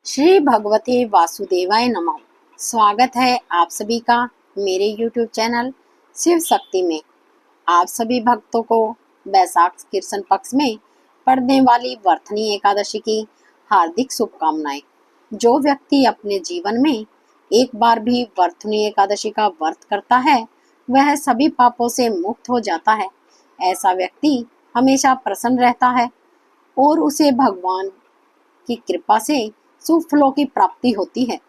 श्री भगवते वासुदेवाय नमः। स्वागत है आप सभी का मेरे YouTube चैनल शिव शक्ति में। आप सभी भक्तों को वैशाख कृष्ण पक्ष में पड़ने वाली वर्तनी एकादशी की हार्दिक शुभकामनाएं। जो व्यक्ति अपने जीवन में एक बार भी वर्तनी एकादशी का व्रत करता है वह सभी पापों से मुक्त हो जाता है। ऐसा व्यक्ति हमेशा प्रसन्न रहता है और उसे भगवान की कृपा से शुभ फलों की प्राप्ति होती है।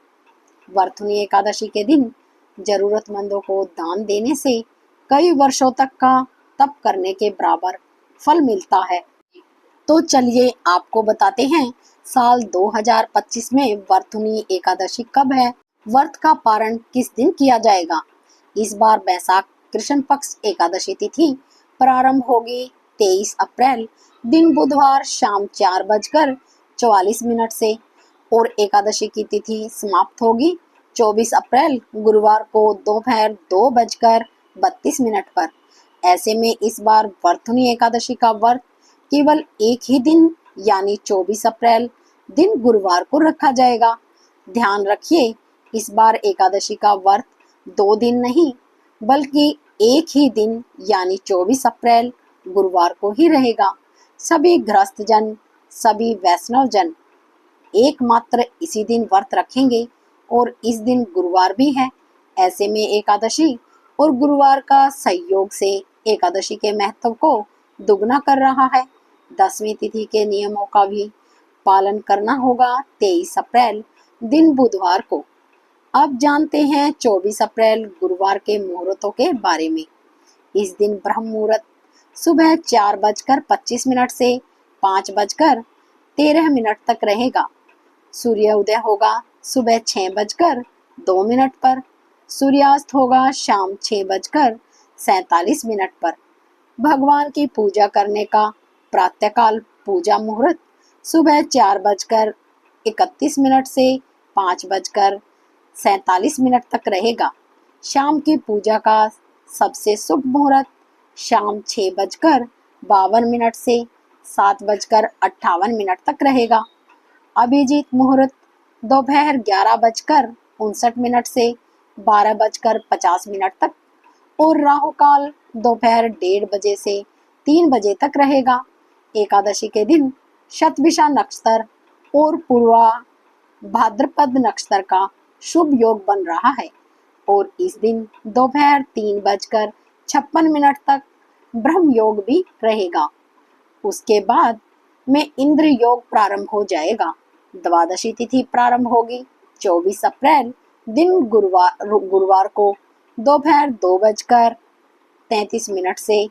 वर्तनी एकादशी के दिन जरूरतमंदों को दान देने से कई वर्षों तक का तप करने के बराबर फल मिलता है। तो चलिए आपको बताते हैं साल 2025 में वर्तनी एकादशी कब है, व्रत का पारण किस दिन किया जाएगा। इस बार वैशाख कृष्ण पक्ष एकादशी तिथि प्रारंभ होगी 23 अप्रैल दिन बुधवार शाम 4:44 से और एकादशी की तिथि समाप्त होगी 24 अप्रैल गुरुवार को दोपहर 2:32 पर। ऐसे में इस बार वर्तनी एकादशी का व्रत केवल एक ही दिन यानी 24 अप्रैल दिन गुरुवार को रखा जाएगा। ध्यान रखिए, इस बार एकादशी का व्रत 2 दिन नहीं बल्कि एक ही दिन यानी 24 अप्रैल गुरुवार को ही रहेगा। सभी गृहस्थ जन, सभी वैष्णव जन एकमात्र इसी दिन व्रत रखेंगे और इस दिन गुरुवार भी है। ऐसे में एकादशी और गुरुवार का संयोग से एकादशी के महत्व को दुगना कर रहा है। 10वीं तिथि के नियमों का भी पालन करना होगा 23 अप्रैल दिन बुधवार को। अब जानते हैं 24 अप्रैल गुरुवार के मुहूर्तों के बारे में। इस दिन ब्रह्म मुहूर्त सुबह 4:25 से 5:13 तक रहेगा। सूर्य उदय होगा सुबह 6:02 पर। सूर्यास्त होगा शाम 6:47 पर। भगवान की पूजा करने का प्रातःकाल पूजा मुहूर्त सुबह 4:31 से 5:47 तक रहेगा। शाम की पूजा का सबसे शुभ मुहूर्त शाम 6:52 से 7:58 तक रहेगा। अभिजीत मुहूर्त दोपहर 11:59 से 12:50 तक और राहु काल दोपहर 1:30 से 3 बजे तक रहेगा। एकादशी के दिन शतभिषा नक्षत्र और पूर्वा भाद्रपद नक्षत्र का शुभ योग बन रहा है और इस दिन दोपहर 3:56 तक ब्रह्म योग भी रहेगा। उसके बाद में इंद्र योग प्रारंभ हो जाएगा। द्वादशी तिथि प्रारंभ होगी 24 अप्रैल दिन गुरुवार को दोपहर 2:33 से।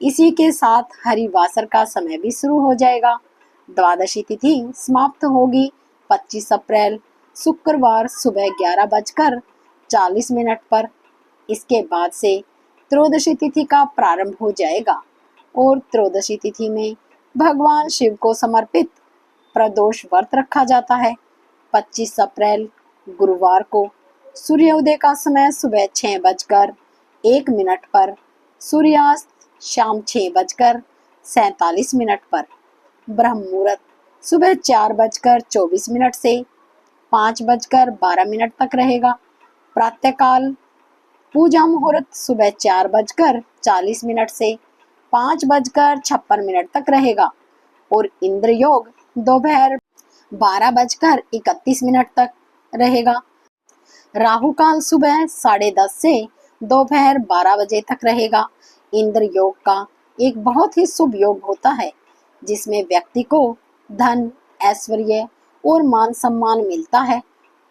इसी के साथ हरिवासर का समय भी शुरू हो जाएगा। द्वादशी तिथि समाप्त होगी 25 अप्रैल शुक्रवार सुबह 11:40 पर। इसके बाद से त्रयोदशी तिथि का प्रारंभ हो जाएगा और त्रयोदशी तिथि में भगवान शिव को समर्पित प्रदोष व्रत रखा जाता है। 25 अप्रैल गुरुवार को सूर्योदय का समय सुबह 6:01 पर, सूर्यास्त शाम 6:47 पर। ब्रह्म मुहूर्त सुबह 4:24 से 5:12 तक रहेगा। प्रातःकाल पूजा मुहूर्त सुबह 4:40 से 5:56 तक रहेगा और इंद्र योग दोपहर 12:31 तक रहेगा। राहु काल सुबह 10:30 से दोपहर 12 बजे तक रहेगा। इंद्र योग का एक बहुत ही शुभ योग होता है जिसमें व्यक्ति को धन, ऐश्वर्य और मान सम्मान मिलता है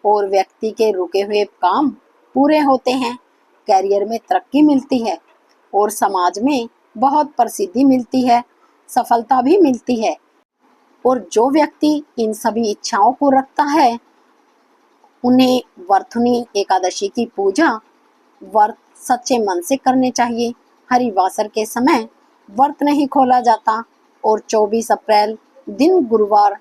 और व्यक्ति के रुके हुए काम पूरे होते हैं। करियर में तरक्की मिलती है और समाज में बहुत प्रसिद्धि मिलती है, सफलता भी मिलती है। और जो व्यक्ति इन सभी इच्छाओं को रखता है उन्हें वर्तनी एकादशी की पूजा व्रत सच्चे मन से करने चाहिए। हरिवासर के समय व्रत नहीं खोला जाता और 24 अप्रैल दिन गुरुवार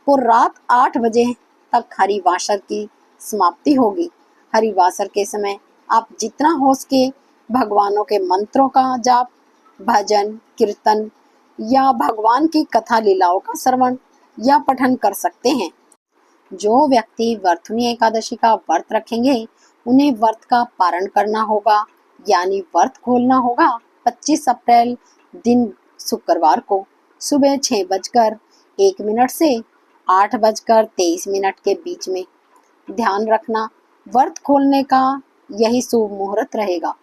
को रात 8 बजे तक हरिवासर की समाप्ति होगी। हरिवासर के समय आप जितना हो सके भगवानों के मंत्रों का जाप, भजन, कीर्तन या भगवान की कथा लीलाओं का श्रवण या पठन कर सकते हैं। जो व्यक्ति वर्तुनी एकादशी का व्रत रखेंगे उन्हें व्रत का पारण करना होगा, यानी व्रत खोलना होगा 25 अप्रैल दिन शुक्रवार को सुबह 6:01 से 8:23 के बीच में। ध्यान रखना, व्रत खोलने का यही शुभ मुहूर्त रहेगा।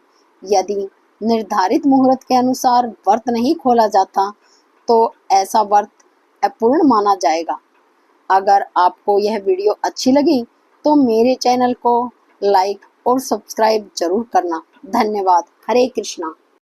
यदि निर्धारित मुहूर्त के अनुसार व्रत नहीं खोला जाता तो ऐसा व्रत अपूर्ण माना जाएगा। अगर आपको यह वीडियो अच्छी लगी तो मेरे चैनल को लाइक और सब्सक्राइब जरूर करना। धन्यवाद। हरे कृष्णा।